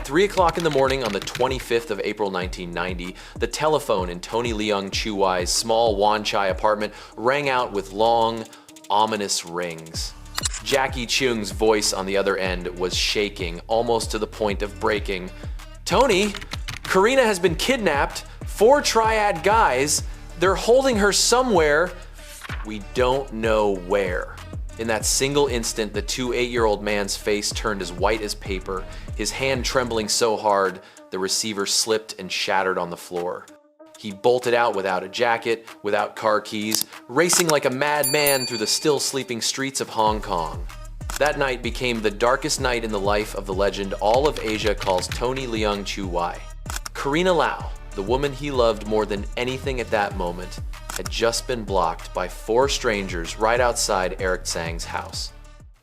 At 3 o'clock in the morning on the 25th of April 1990, the telephone in Tony Leung Chiu-wai's small Wan Chai apartment rang out with long, ominous rings. Jackie Cheung's voice on the other end was shaking, almost to the point of breaking. "Tony, Carina has been kidnapped. 4 Triad guys. They're holding her somewhere. We don't know where." In that single instant, the 8-year-old man's face turned as white as paper, his hand trembling so hard, the receiver slipped and shattered on the floor. He bolted out without a jacket, without car keys, racing like a madman through the still sleeping streets of Hong Kong. That night became the darkest night in the life of the legend all of Asia calls Tony Leung Chiu-wai. Carina Lau, the woman he loved more than anything at that moment, had just been blocked by 4 strangers right outside Eric Tsang's house.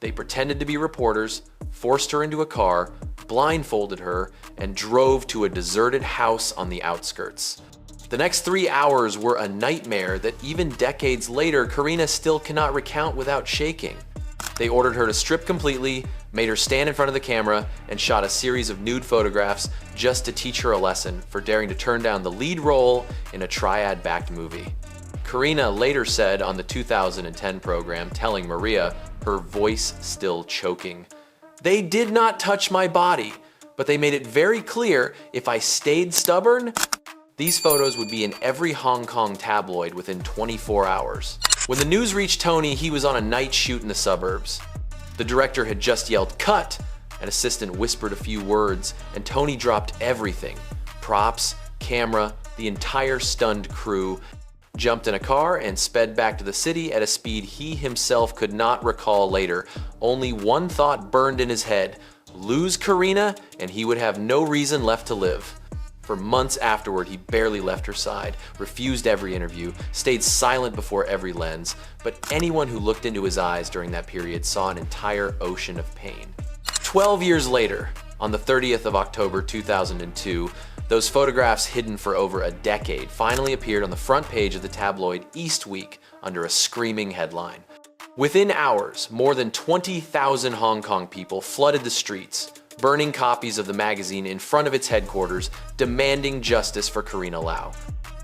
They pretended to be reporters, forced her into a car, blindfolded her, and drove to a deserted house on the outskirts. The next 3 hours were a nightmare that even decades later, Carina still cannot recount without shaking. They ordered her to strip completely, made her stand in front of the camera, and shot a series of nude photographs just to teach her a lesson for daring to turn down the lead role in a Triad-backed movie. Carina later said on the 2010 program, telling Maria, her voice still choking, "They did not touch my body, but they made it very clear if I stayed stubborn, these photos would be in every Hong Kong tabloid within 24 hours. When the news reached Tony, he was on a night shoot in the suburbs. The director had just yelled, "Cut!" An assistant whispered a few words, and Tony dropped everything. Props, camera, the entire stunned crew, jumped in a car and sped back to the city at a speed he himself could not recall later. Only one thought burned in his head: lose Carina and he would have no reason left to live. For months afterward, he barely left her side, refused every interview, stayed silent before every lens, but anyone who looked into his eyes during that period saw an entire ocean of pain. 12 years later, on the 30th of October 2002, those photographs hidden for over a decade finally appeared on the front page of the tabloid East Week under a screaming headline. Within hours, more than 20,000 Hong Kong people flooded the streets, burning copies of the magazine in front of its headquarters, demanding justice for Carina Lau.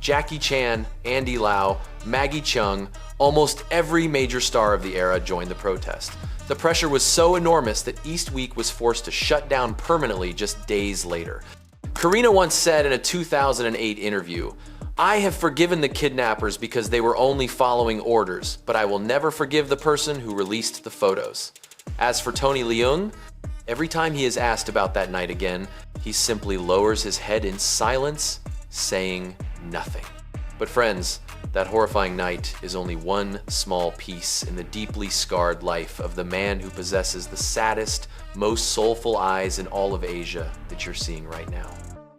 Jackie Chan, Andy Lau, Maggie Cheung, almost every major star of the era joined the protest. The pressure was so enormous that East Week was forced to shut down permanently just days later. Carina once said in a 2008 interview, "I have forgiven the kidnappers because they were only following orders, but I will never forgive the person who released the photos." As for Tony Leung, every time he is asked about that night again, he simply lowers his head in silence, saying nothing. But friends, that horrifying night is only one small piece in the deeply scarred life of the man who possesses the saddest, most soulful eyes in all of Asia that you're seeing right now.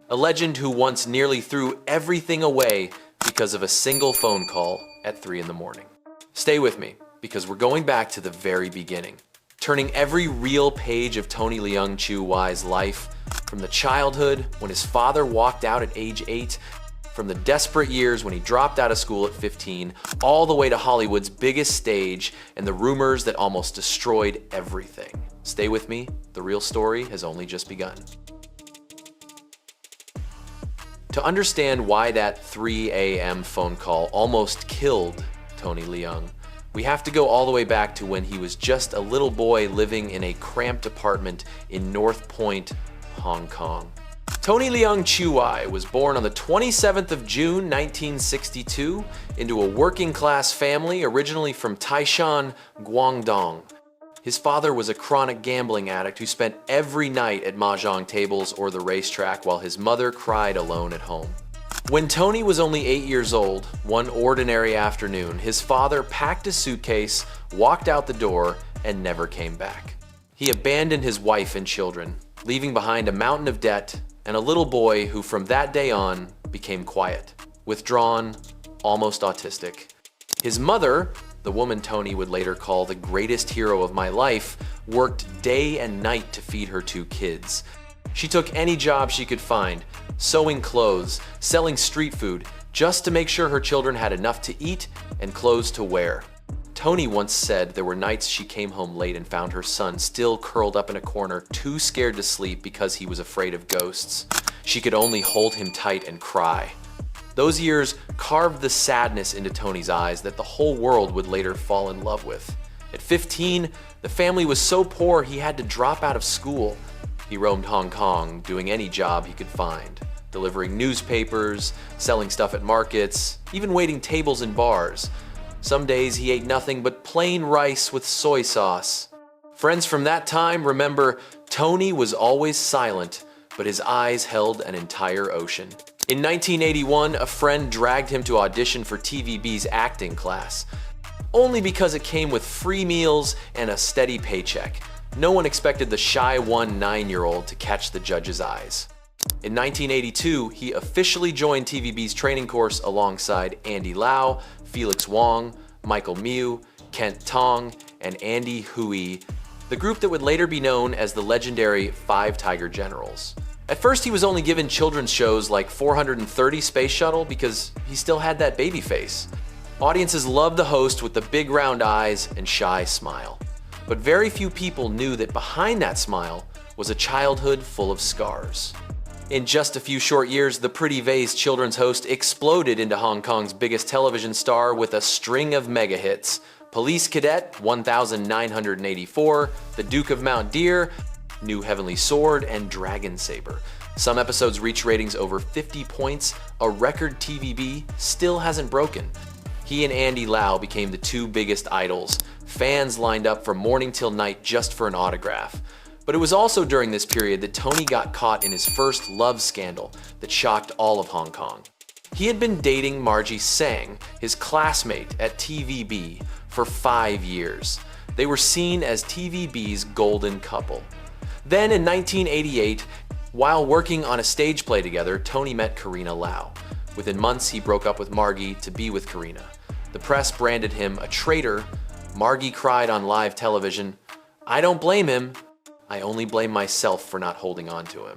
A legend who once nearly threw everything away because of a single phone call at 3 in the morning. Stay with me, because we're going back to the very beginning, turning every real page of Tony Leung Chiu-wai's life, from the childhood when his father walked out at age 8, from the desperate years when he dropped out of school at 15, all the way to Hollywood's biggest stage and the rumors that almost destroyed everything. Stay with me, the real story has only just begun. To understand why that 3 a.m. phone call almost killed Tony Leung, we have to go all the way back to when he was just a little boy living in a cramped apartment in North Point, Hong Kong. Tony Leung Chiu-wai was born on the 27th of June 1962 into a working-class family originally from Taishan, Guangdong. His father was a chronic gambling addict who spent every night at mahjong tables or the racetrack while his mother cried alone at home. When Tony was only 8 years old, one ordinary afternoon, his father packed a suitcase, walked out the door, and never came back. He abandoned his wife and children, leaving behind a mountain of debt and a little boy who from that day on became quiet, withdrawn, almost autistic. His mother, the woman Tony would later call the greatest hero of my life, worked day and night to feed her 2 kids. She took any job she could find, sewing clothes, selling street food, just to make sure her children had enough to eat and clothes to wear. Tony once said there were nights she came home late and found her son still curled up in a corner, too scared to sleep because he was afraid of ghosts. She could only hold him tight and cry. Those years carved the sadness into Tony's eyes that the whole world would later fall in love with. At 15, the family was so poor he had to drop out of school. He roamed Hong Kong, doing any job he could find, delivering newspapers, selling stuff at markets, even waiting tables in bars. Some days he ate nothing but plain rice with soy sauce. Friends from that time remember Tony was always silent, but his eyes held an entire ocean. In 1981, a friend dragged him to audition for TVB's acting class, only because it came with free meals and a steady paycheck. No one expected the shy 9-year-old to catch the judge's eyes. In 1982, he officially joined TVB's training course alongside Andy Lau, Felix Wong, Michael Miu, Kent Tong, and Andy Hui, the group that would later be known as the legendary Five Tiger Generals. At first, he was only given children's shows like 430 Space Shuttle because he still had that baby face. Audiences loved the host with the big round eyes and shy smile. But very few people knew that behind that smile was a childhood full of scars. In just a few short years, the Pretty Vase children's host exploded into Hong Kong's biggest television star with a string of mega hits: Police Cadet 1984, The Duke of Mount Deer, New Heavenly Sword, and Dragon Saber. Some episodes reached ratings over 50 points, a record TVB still hasn't broken. He and Andy Lau became the two biggest idols. Fans lined up from morning till night just for an autograph. But it was also during this period that Tony got caught in his first love scandal that shocked all of Hong Kong. He had been dating Margie Sang, his classmate at TVB, for 5 years. They were seen as TVB's golden couple. Then in 1988, while working on a stage play together, Tony met Carina Lau. Within months, he broke up with Margie to be with Carina. The press branded him a traitor. Margie cried on live television, "I don't blame him. I only blame myself for not holding on to him."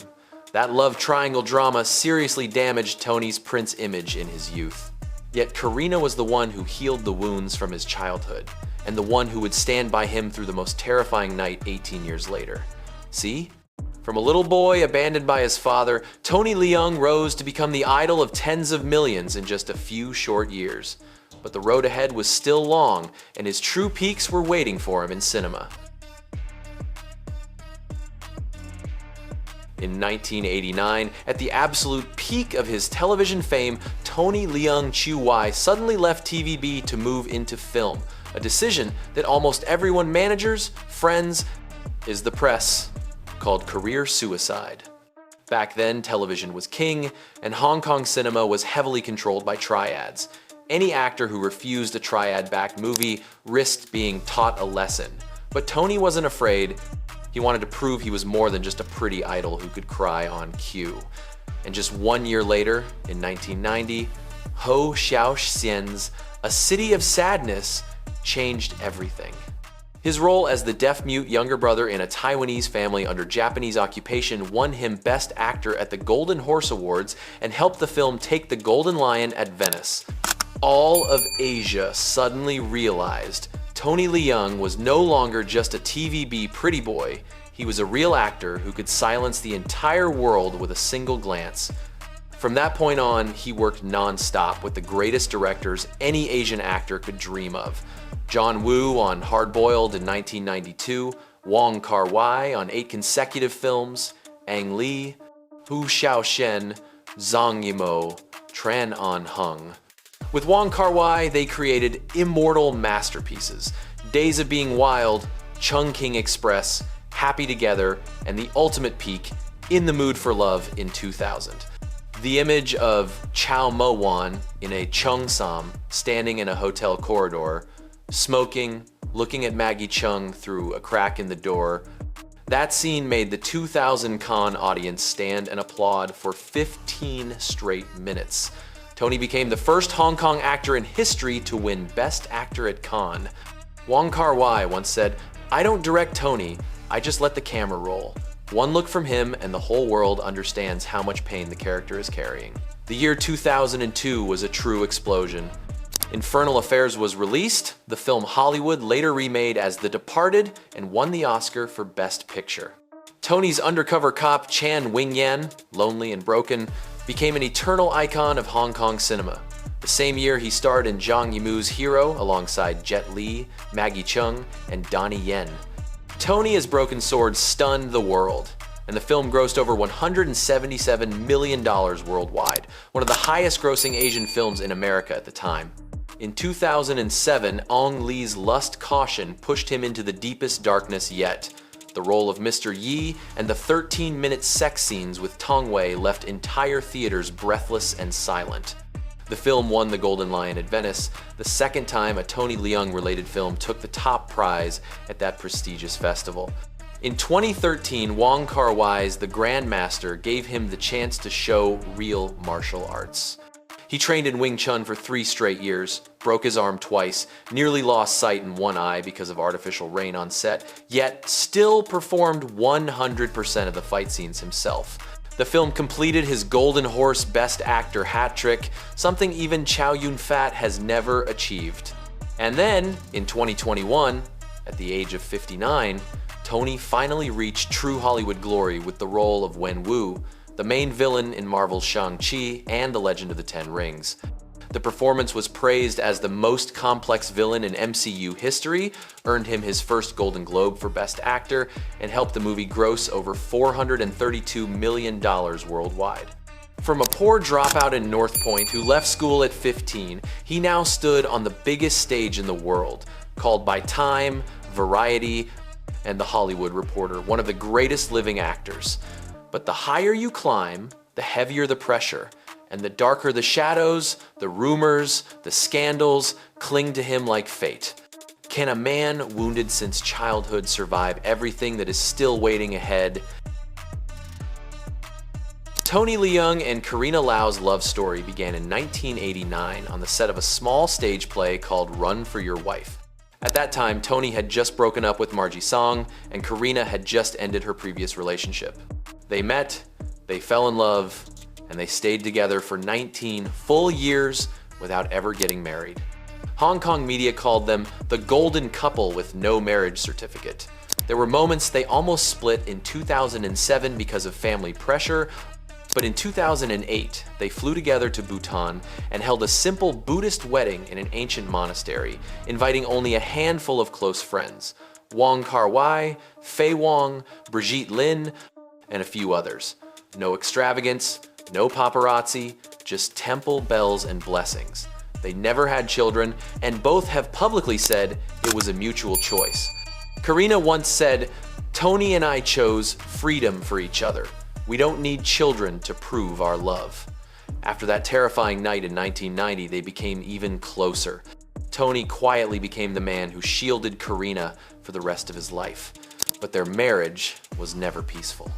That love triangle drama seriously damaged Tony's prince image in his youth. Yet Carina was the one who healed the wounds from his childhood, and the one who would stand by him through the most terrifying night 18 years later. See? From a little boy abandoned by his father, Tony Leung rose to become the idol of tens of millions in just a few short years. But the road ahead was still long, and his true peaks were waiting for him in cinema. In 1989, at the absolute peak of his television fame, Tony Leung Chiu-wai suddenly left TVB to move into film, a decision that almost everyone managers, friends, is the press, called career suicide. Back then, television was king, and Hong Kong cinema was heavily controlled by Triads. Any actor who refused a Triad-backed movie risked being taught a lesson. But Tony wasn't afraid. He wanted to prove he was more than just a pretty idol who could cry on cue. And just 1 year later, in 1990, Ho Xiaoxian's A City of Sadness changed everything. His role as the deaf-mute younger brother in a Taiwanese family under Japanese occupation won him Best Actor at the Golden Horse Awards and helped the film take the Golden Lion at Venice. All of Asia suddenly realized Tony Leung was no longer just a TVB pretty boy. He was a real actor who could silence the entire world with a single glance. From that point on, he worked non-stop with the greatest directors any Asian actor could dream of. John Woo on Hard Boiled in 1992, Wong Kar-wai on 8 consecutive films, Ang Lee, Hu Xiaoshen, Zhang Yimou, Tran An Hung. With Wong Kar-wai, they created immortal masterpieces: Days of Being Wild, Chungking Express, Happy Together, and the ultimate peak, In the Mood for Love in 2000. The image of Chow Mo-wan in a cheongsam standing in a hotel corridor, smoking, looking at Maggie Cheung through a crack in the door. That scene made the 2000 Cannes audience stand and applaud for 15 straight minutes. Tony became the first Hong Kong actor in history to win Best Actor at Cannes. Wong Kar-wai once said, "I don't direct Tony, I just let the camera roll. One look from him and the whole world understands how much pain the character is carrying." The year 2002 was a true explosion. Infernal Affairs was released, the film Hollywood later remade as The Departed and won the Oscar for Best Picture. Tony's undercover cop Chan Wing-yan, lonely and broken, became an eternal icon of Hong Kong cinema. The same year he starred in Zhang Yimou's Hero alongside Jet Li, Maggie Cheung, and Donnie Yen. Tony as Broken Sword stunned the world, and the film grossed over $177 million worldwide, one of the highest grossing Asian films in America at the time. In 2007, Ong Lee's Lust Caution pushed him into the deepest darkness yet. The role of Mr. Yi and the 13-minute sex scenes with Tong Wei left entire theaters breathless and silent. The film won the Golden Lion at Venice, the second time a Tony Leung-related film took the top prize at that prestigious festival. In 2013, Wong Kar-wai's The Grandmaster gave him the chance to show real martial arts. He trained in Wing Chun for 3 straight years, broke his arm twice, nearly lost sight in one eye because of artificial rain on set, yet still performed 100% of the fight scenes himself. The film completed his Golden Horse Best Actor hat trick, something even Chow Yun-fat has never achieved. And then, in 2021, at the age of 59, Tony finally reached true Hollywood glory with the role of Wen Wu, the main villain in Marvel's Shang-Chi and The Legend of the Ten Rings. The performance was praised as the most complex villain in MCU history, earned him his first Golden Globe for Best Actor, and helped the movie gross over $432 million worldwide. From a poor dropout in North Point who left school at 15, he now stood on the biggest stage in the world, called by Time, Variety, and The Hollywood Reporter, one of the greatest living actors. But the higher you climb, the heavier the pressure, and the darker the shadows, the rumors, the scandals cling to him like fate. Can a man wounded since childhood survive everything that is still waiting ahead? Tony Leung and Carina Lau's love story began in 1989 on the set of a small stage play called Run for Your Wife. At that time, Tony had just broken up with Margie Song, and Carina had just ended her previous relationship. They met, they fell in love, and they stayed together for 19 full years without ever getting married. Hong Kong media called them the golden couple with no marriage certificate. There were moments they almost split in 2007 because of family pressure, but in 2008, they flew together to Bhutan and held a simple Buddhist wedding in an ancient monastery, inviting only a handful of close friends: Wong Kar-wai, Fei Wong, Brigitte Lin, and a few others. No extravagance, no paparazzi, just temple bells and blessings. They never had children, and both have publicly said it was a mutual choice. Carina once said, "Tony and I chose freedom for each other. We don't need children to prove our love." After that terrifying night in 1990, they became even closer. Tony quietly became the man who shielded Carina for the rest of his life. But their marriage was never peaceful.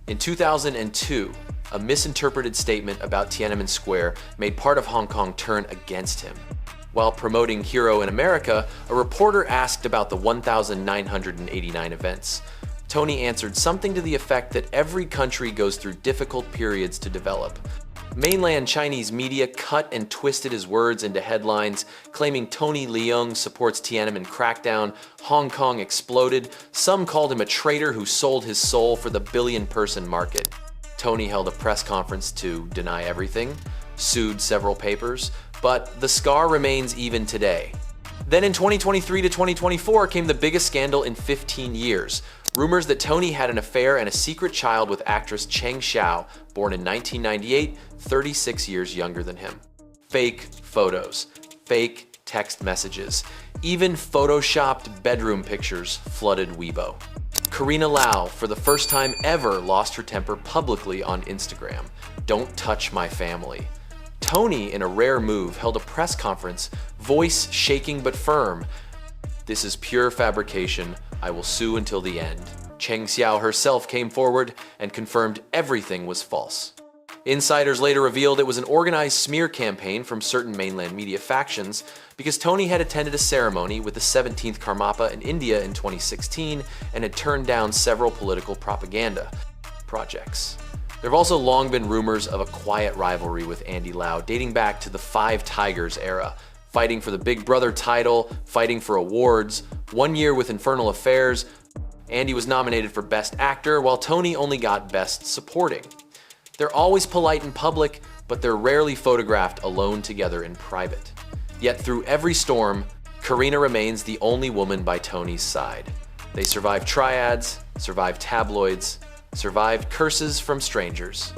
In 2002, a misinterpreted statement about Tiananmen Square made part of Hong Kong turn against him. While promoting Hero in America, a reporter asked about the 1,989 events. Tony answered something to the effect that every country goes through difficult periods to develop. Mainland Chinese media cut and twisted his words into headlines, claiming Tony Leung supports Tiananmen crackdown, Hong Kong exploded, some called him a traitor who sold his soul for the billion-person market. Tony held a press conference to deny everything, sued several papers, but the scar remains even today. Then in 2023 to 2024 came the biggest scandal in 15 years. Rumors that Tony had an affair and a secret child with actress Cheng Xiao, born in 1998, 36 years younger than him. Fake photos, fake text messages, even photoshopped bedroom pictures flooded Weibo. Carina Lau, for the first time ever, lost her temper publicly on Instagram. "Don't touch my family." Tony, in a rare move, held a press conference, voice shaking but firm. "This is pure fabrication. I will sue until the end." Cheng Xiao herself came forward and confirmed everything was false. Insiders later revealed it was an organized smear campaign from certain mainland media factions because Tony had attended a ceremony with the 17th Karmapa in India in 2016 and had turned down several political propaganda projects. There have also long been rumors of a quiet rivalry with Andy Lau dating back to the Five Tigers era. fighting for the Big Brother title, fighting for awards, 1 year with Infernal Affairs. Andy was nominated for Best Actor, while Tony only got Best Supporting. They're always polite in public, but they're rarely photographed alone together in private. Yet through every storm, Carina remains the only woman by Tony's side. They survived triads, survived tabloids, survived curses from strangers.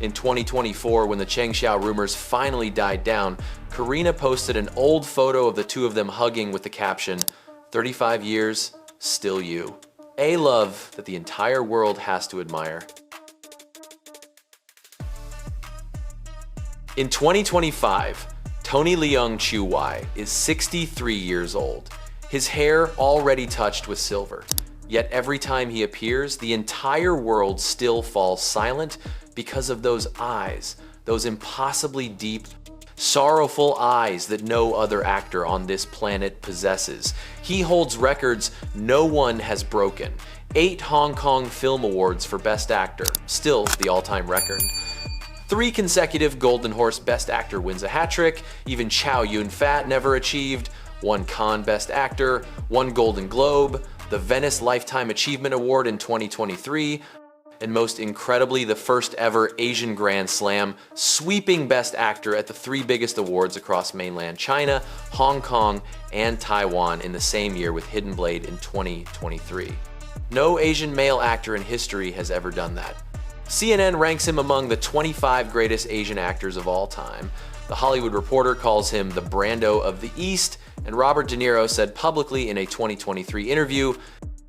In 2024, when the Cheng Xiao rumors finally died down, Carina posted an old photo of the two of them hugging with the caption, "35 years, still you." A love that the entire world has to admire. In 2025, Tony Leung Chiu-wai is 63 years old. His hair already touched with silver. Yet every time he appears, the entire world still falls silent because of those eyes, those impossibly deep, sorrowful eyes that no other actor on this planet possesses. He holds records no one has broken. 8 Hong Kong Film Awards for Best Actor, still the all-time record. 3 consecutive Golden Horse Best Actor wins a hat trick, even Chow Yun-fat never achieved, 1 Cannes Best Actor, 1 Golden Globe, the Venice Lifetime Achievement Award in 2023, and most incredibly, the first ever Asian Grand Slam, sweeping Best Actor at the 3 biggest awards across mainland China, Hong Kong, and Taiwan in the same year with Hidden Blade in 2023. No Asian male actor in history has ever done that. CNN ranks him among the 25 greatest Asian actors of all time. The Hollywood Reporter calls him the Brando of the East, and Robert De Niro said publicly in a 2023 interview,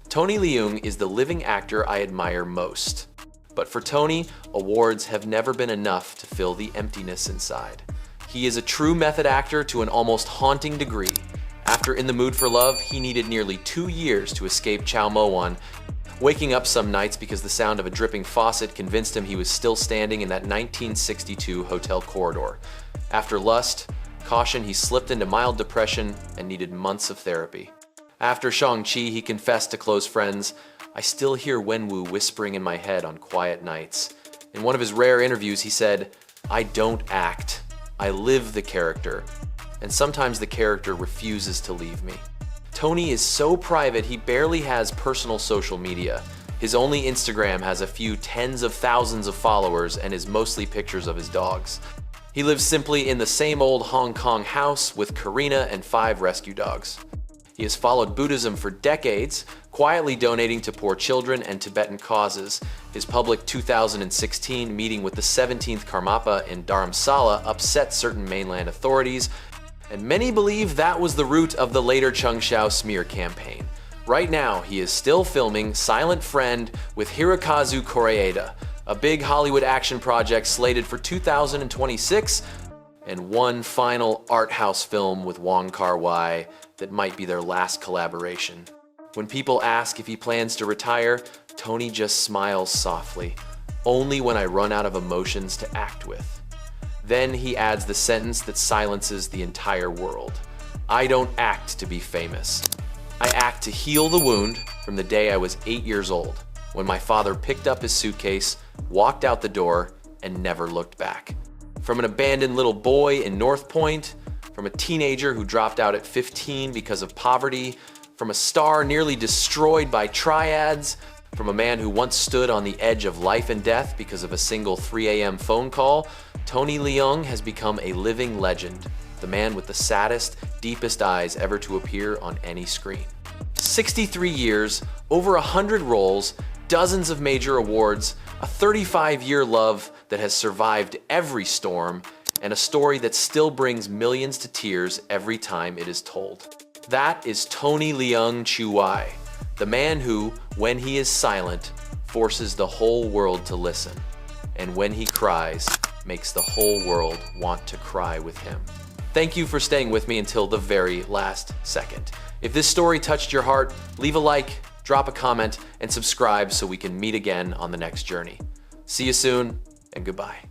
"Tony Leung is the living actor I admire most." But for Tony, awards have never been enough to fill the emptiness inside. He is a true method actor to an almost haunting degree. After In the Mood for Love, he needed nearly 2 years to escape Chow Mo-wan, waking up some nights because the sound of a dripping faucet convinced him he was still standing in that 1962 hotel corridor. After Lust, Caution, he slipped into mild depression and needed months of therapy. After Shang-Chi, he confessed to close friends, "I still hear Wenwu whispering in my head on quiet nights." In one of his rare interviews, he said, "I don't act. I live the character. And sometimes the character refuses to leave me." Tony is so private he barely has personal social media. His only Instagram has a few tens of thousands of followers and is mostly pictures of his dogs. He lives simply in the same old Hong Kong house with Carina and 5 rescue dogs. He has followed Buddhism for decades, quietly donating to poor children and Tibetan causes. His public 2016 meeting with the 17th Karmapa in Dharamsala upset certain mainland authorities, and many believe that was the root of the later Cheng Xiao smear campaign. Right now, he is still filming Silent Friend with Hirokazu Koreeda, a big Hollywood action project slated for 2026, and one final art house film with Leung Kar-wai that might be their last collaboration. When people ask if he plans to retire, Tony just smiles softly, "Only when I run out of emotions to act with." Then he adds the sentence that silences the entire world. "I don't act to be famous. I act to heal the wound from the day I was 8 years old, when my father picked up his suitcase, walked out the door, and never looked back. From an abandoned little boy in North Point, from a teenager who dropped out at 15 because of poverty, from a star nearly destroyed by triads, from a man who once stood on the edge of life and death because of a single 3 a.m. phone call, Tony Leung has become a living legend, the man with the saddest, deepest eyes ever to appear on any screen. 63 years, over 100 roles, dozens of major awards, a 35-year love that has survived every storm, and a story that still brings millions to tears every time it is told. That is Tony Leung Chiu-wai, the man who, when he is silent, forces the whole world to listen, and when he cries, makes the whole world want to cry with him. Thank you for staying with me until the very last second. If this story touched your heart, leave a like, drop a comment, and subscribe so we can meet again on the next journey. See you soon, and goodbye.